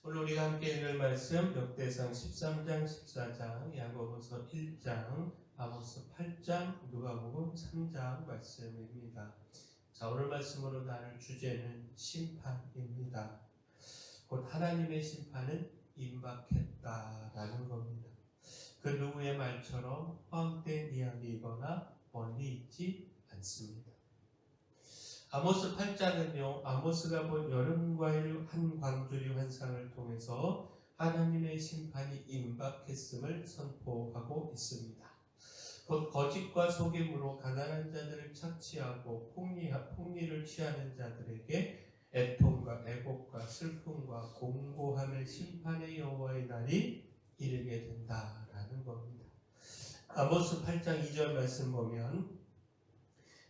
오늘 우리가 함께 읽을 말씀 역대상 13장, 14장, 야고보서 1장, 아모스 8장, 누가복음 3장 말씀입니다. 자, 오늘 말씀으로 나눌 주제는 심판입니다. 곧 하나님의 심판은 임박했다라는 겁니다. 그 누구의 말처럼 허황된 이야기이거나 멀리 있지 않습니다. 아모스 8장은요, 아모스가 본 여름과일 한 광주리 환상을 통해서 하나님의 심판이 임박했음을 선포하고 있습니다. 곧 거짓과 속임으로 가난한 자들을 착취하고 폭리를 취하는 자들에게 애통과 애곡과 슬픔과 공고함을 심판의 여호와의 날이 이르게 된다라는 겁니다. 아모스 8장 2절 말씀 보면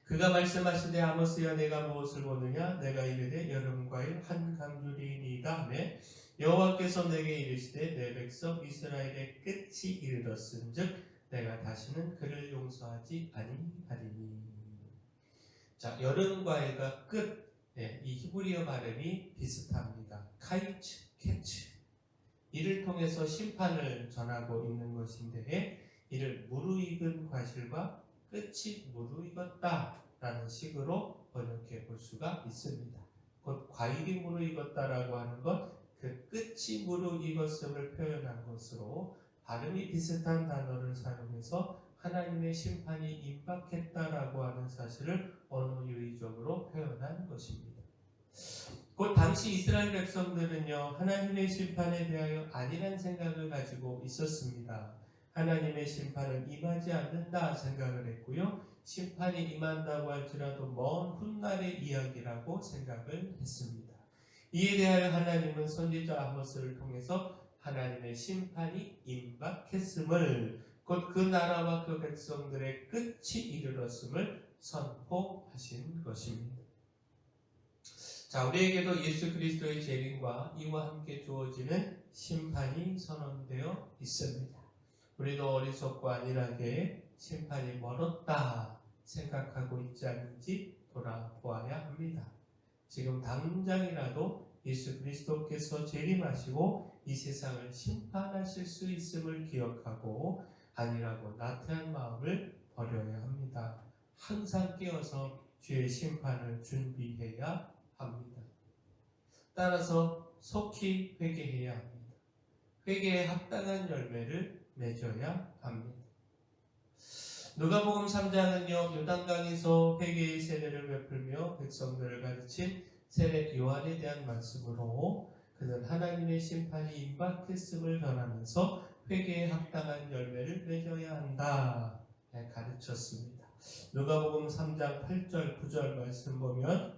그가 말씀하시되 아모스야 내가 무엇을 보느냐 내가 이르되 여름과일 한 강줄이니이다 하매 여호와께서 내게 이르시되 내 백성 이스라엘의 끝이 이르렀은즉 내가 다시는 그를 용서하지 아니하리니. 자, 여름과일과 끝, 이 히브리어 발음이 비슷합니다. 카이츠, 캐츠. 이를 통해서 심판을 전하고 있는 것인데 이를 무르익은 과실과 끝이 무르익었다라는 식으로 번역해 볼 수가 있습니다. 곧 과일이 무르익었다라고 하는 것, 그 끝이 무르익었음을 표현한 것으로 발음이 비슷한 단어를 사용해서 하나님의 심판이 임박했다라고 하는 사실을 언어유의적으로 표현한 것입니다. 곧 당시 이스라엘 백성들은요, 하나님의 심판에 대하여 안일한 생각을 가지고 있었습니다. 하나님의 심판은 임하지 않는다 생각을 했고요. 심판이 임한다고 할지라도 먼 훗날의 이야기라고 생각을 했습니다. 이에 대하여 하나님은 선지자 아모스를 통해서 하나님의 심판이 임박했음을, 곧 그 나라와 그 백성들의 끝이 이르렀음을 선포하신 것입니다. 자, 우리에게도 예수 그리스도의 재림과 이와 함께 주어지는 심판이 선언되어 있습니다. 우리도 어리석고 안일하게 심판이 멀었다 생각하고 있지 않은지 돌아보아야 합니다. 지금 당장이라도 예수 그리스도께서 재림하시고 이 세상을 심판하실 수 있음을 기억하고 안일하고 나태한 마음을 버려야 합니다. 항상 깨어서 주의 심판을 준비해야 합니다. 따라서 속히 회개해야 합니다. 회개에 합당한 열매를 맺어야 합니다. 누가복음 3장은요, 요단강에서 회개의 세례를 베풀며 백성들을 가르친 세례 요한에 대한 말씀으로 그는 하나님의 심판이 임박했음을 전하면서 회개에 합당한 열매를 맺어야 한다 가르쳤습니다. 누가복음 3장 8절 9절 말씀 보면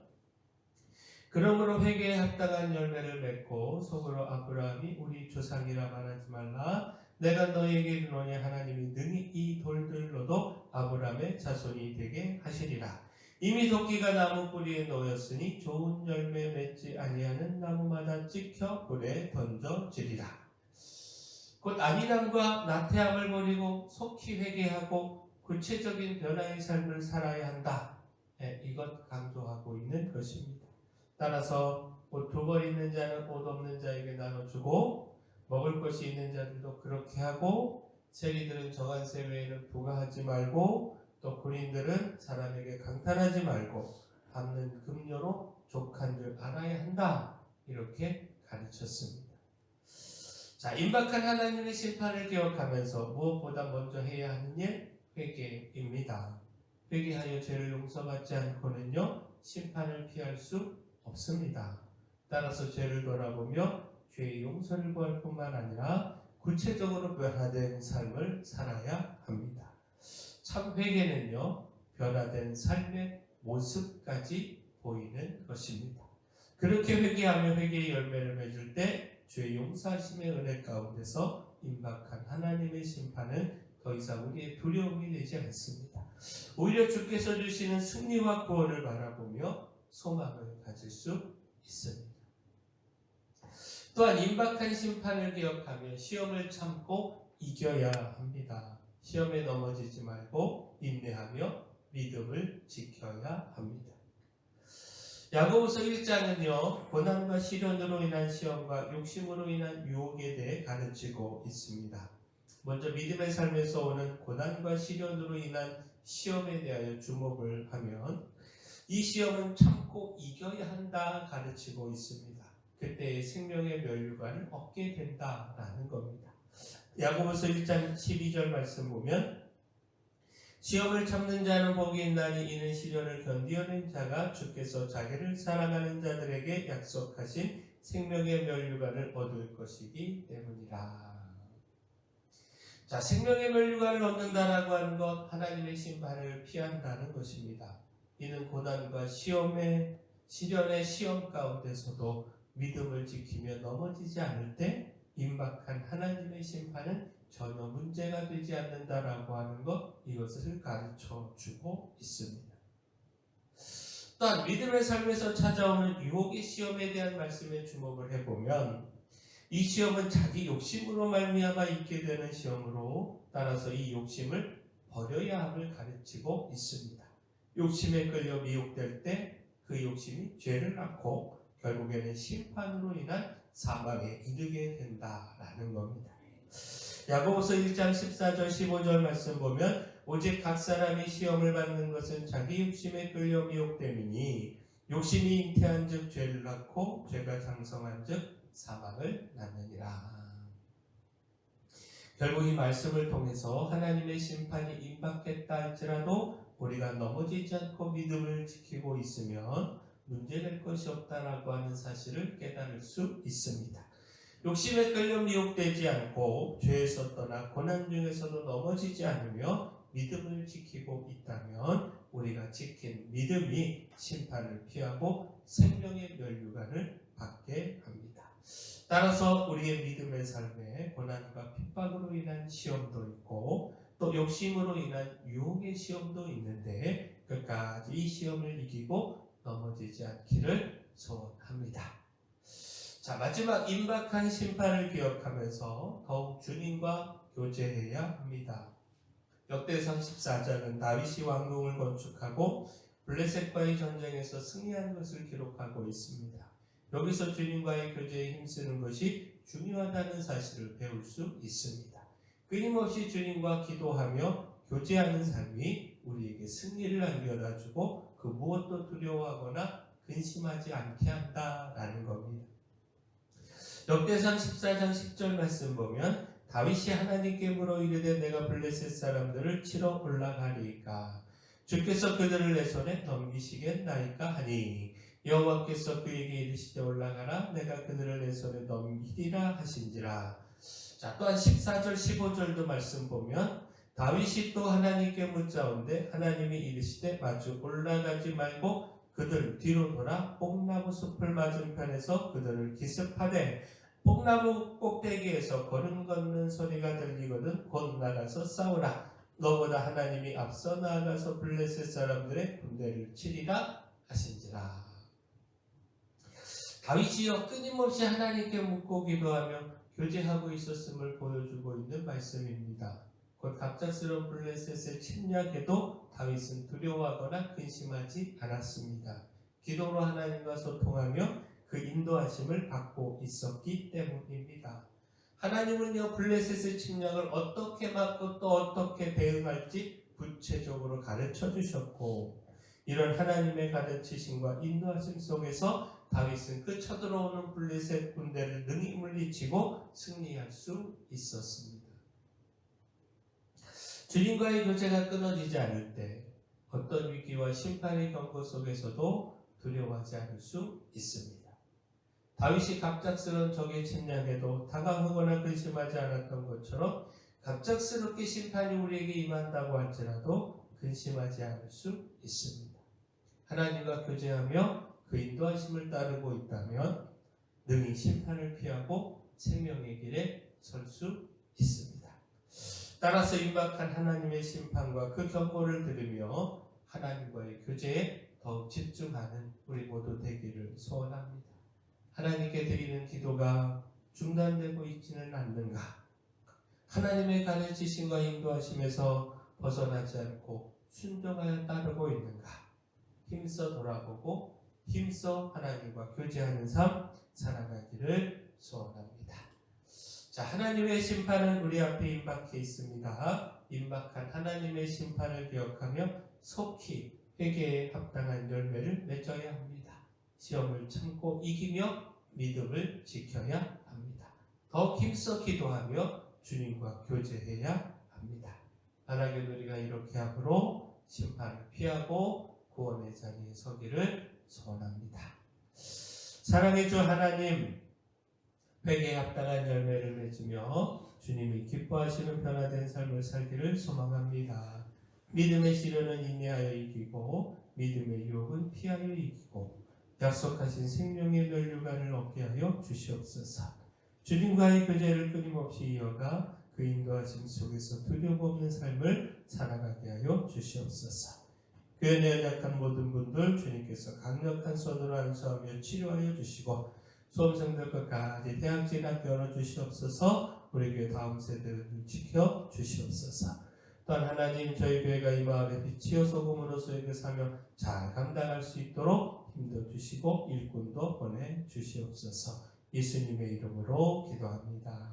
그러므로 회개에 합당한 열매를 맺고 속으로 아브라함이 우리 조상이라 말하지 말라 내가 너에게 이르노니 하나님이 능히 이 돌들로도 아브라함의 자손이 되게 하시리라. 이미 도끼가 나무 뿌리에 놓였으니 좋은 열매 맺지 아니하는 나무마다 찍혀 불에 던져지리라. 곧 안일함과 나태함을 버리고 속히 회개하고 구체적인 변화의 삶을 살아야 한다. 이것 강조하고 있는 것입니다. 따라서 옷 두 벌 있는 자는 옷 없는 자에게 나눠주고 먹을 것이 있는 자들도 그렇게 하고 세리들은 저간세 외에는 부과하지 말고 또 군인들은 사람에게 강탈하지 말고 갚는 금료로 족한 줄 알아야 한다. 이렇게 가르쳤습니다. 자, 임박한 하나님의 심판을 기억하면서 무엇보다 먼저 해야 하는 일 회개입니다. 회개하여 죄를 용서받지 않고는요 심판을 피할 수 없습니다. 따라서 죄를 돌아보며 죄의 용서를 구할 뿐만 아니라 구체적으로 변화된 삶을 살아야 합니다. 참 회개는요 변화된 삶의 모습까지 보이는 것입니다. 그렇게 회개하며 회개의 열매를 맺을 때 죄의 용서하심의 은혜 가운데서 임박한 하나님의 심판은 더 이상 우리의 두려움이 되지 않습니다. 오히려 주께서 주시는 승리와 구원을 바라보며 소망을 가질 수 있습니다. 또한 임박한 심판을 기억하며 시험을 참고 이겨야 합니다. 시험에 넘어지지 말고 인내하며 믿음을 지켜야 합니다. 야고보서 1장은요, 고난과 시련으로 인한 시험과 욕심으로 인한 유혹에 대해 가르치고 있습니다. 먼저 믿음의 삶에서 오는 고난과 시련으로 인한 시험에 대하여 주목을 하면 이 시험은 참고 이겨야 한다 가르치고 있습니다. 그때 생명의 면류관을 얻게 된다라는 겁니다. 야고보서 1장 12절 말씀 보면 시험을 참는 자는 복이 있나니 이는 시련을 견디어낸 자가 주께서 자기를 사랑하는 자들에게 약속하신 생명의 면류관을 얻을 것이기 때문이라. 자, 생명의 면류관을 얻는다라고 하는 것, 하나님의 심판을 피한다는 것입니다. 이는 고난과 시련의 시험 가운데서도 믿음을 지키며 넘어지지 않을 때 임박한 하나님의 심판은 전혀 문제가 되지 않는다라고 하는 것, 이것을 가르쳐 주고 있습니다. 또한 믿음의 삶에서 찾아오는 유혹의 시험에 대한 말씀에 주목을 해보면 이 시험은 자기 욕심으로 말미암아 있게 되는 시험으로, 따라서 이 욕심을 버려야 함을 가르치고 있습니다. 욕심에 끌려 미혹될 때 그 욕심이 죄를 낳고 결국에는 심판으로 인한 사망에 이르게 된다라는 겁니다. 야고보서 1장 14절 15절 말씀 보면 오직 각 사람이 시험을 받는 것은 자기 욕심에 끌려 미혹됨이니 욕심이 잉태한 즉 죄를 낳고 죄가 장성한 즉 사망을 낳느니라. 결국 이 말씀을 통해서 하나님의 심판이 임박했다 할지라도 우리가 넘어지지 않고 믿음을 지키고 있으면 문제될 것이 없다라고 하는 사실을 깨달을 수 있습니다. 욕심에 끌려 미혹되지 않고 죄에서 떠나 고난 중에서도 넘어지지 않으며 믿음을 지키고 있다면 우리가 지킨 믿음이 심판을 피하고 생명의 면류관을 받게 합니다. 따라서 우리의 믿음의 삶에 고난과 핍박으로 인한 시험도 있고 또 욕심으로 인한 유혹의 시험도 있는데 끝까지 이 시험을 이기고 넘어지지 않기를 소원합니다. 자, 마지막 임박한 심판을 기억하면서 더욱 주님과 교제해야 합니다. 역대상 14장은 다윗이 왕궁을 건축하고 블레셋과의 전쟁에서 승리한 것을 기록하고 있습니다. 여기서 주님과의 교제에 힘쓰는 것이 중요하다는 사실을 배울 수 있습니다. 끊임없이 주님과 기도하며 교제하는 삶이 우리에게 승리를 안겨다주고 그 무엇도 두려워하거나 근심하지 않게 한다라는 겁니다. 역대상 14장 10절 말씀 보면 다윗이 하나님께 물어 이르되 내가 블레셋 사람들을 치러 올라가리이까 주께서 그들을 내 손에 넘기시겠나이까 하니 여호와께서 그에게 이르시되 올라가라 내가 그들을 내 손에 넘기리라 하신지라. 자, 또한 14절 15절도 말씀 보면 다윗이 또 하나님께 묻자온데 하나님이 이르시되 마주 올라가지 말고 그들 뒤로 돌아 뽕나무 숲을 맞은편에서 그들을 기습하되 뽕나무 꼭대기에서 걸음 걷는 소리가 들리거든 곧 나가서 싸우라. 너보다 하나님이 앞서 나아가서 블레셋 사람들의 군대를 치리라 하신지라. 다윗이여 끊임없이 하나님께 묻고 기도하며 교제하고 있었음을 보여주고 있는 말씀입니다. 곧 갑작스러운 블레셋의 침략에도 다윗은 두려워하거나 근심하지 않았습니다. 기도로 하나님과 소통하며 그 인도하심을 받고 있었기 때문입니다. 하나님은요 블레셋의 침략을 어떻게 막고 또 어떻게 대응할지 구체적으로 가르쳐 주셨고 이런 하나님의 가르치심과 인도하심 속에서 다윗은 그 쳐들어오는 블레셋 군대를 능히 물리치고 승리할 수 있었습니다. 주님과의 교제가 끊어지지 않을 때 어떤 위기와 심판의 경고 속에서도 두려워하지 않을 수 있습니다. 다윗이 갑작스러운 적의 침략에도 당황하거나 근심하지 않았던 것처럼 갑작스럽게 심판이 우리에게 임한다고 할지라도 근심하지 않을 수 있습니다. 하나님과 교제하며 그 인도하심을 따르고 있다면 능히 심판을 피하고 생명의 길에 설 수 있습니다. 따라서 임박한 하나님의 심판과 그 경고를 들으며 하나님과의 교제에 더욱 집중하는 우리 모두 되기를 소원합니다. 하나님께 드리는 기도가 중단되고 있지는 않는가? 하나님의 가르치심과 인도하심에서 벗어나지 않고 순종하여 따르고 있는가? 힘써 돌아보고 힘써 하나님과 교제하는 삶 살아가기를 소원합니다. 자, 하나님의 심판은 우리 앞에 임박해 있습니다. 임박한 하나님의 심판을 기억하며 속히 회개에 합당한 열매를 맺어야 합니다. 시험을 참고 이기며 믿음을 지켜야 합니다. 더욱 힘써 기도하며 주님과 교제해야 합니다. 만약에 우리가 이렇게 함으로 심판을 피하고 구원의 자리에 서기를 소원합니다. 사랑의 주 하나님, 회개에 합당한 열매를 맺으며 주님이 기뻐하시는 변화된 삶을 살기를 소망합니다. 믿음의 시련은 인내하여 이기고 믿음의 유혹은 피하여 이기고 약속하신 생명의 면류관을 얻게 하여 주시옵소서. 주님과의 교제를 끊임없이 이어가 그 인도하심 속에서 두려움 없는 삶을 살아가게 하여 주시옵소서. 교회 내 연약한 모든 분들 주님께서 강력한 손으로 안수하며 치료하여 주시고 수험생들 끝까지 대학진학 열어주시옵소서. 우리 교회 다음 세대를 지켜 주시옵소서. 또한 하나님, 저희 교회가 이 마을의 빛이요 소금으로서의 그 사명 잘 감당할 수 있도록 힘도 주시고 일꾼도 보내주시옵소서. 예수님의 이름으로 기도합니다.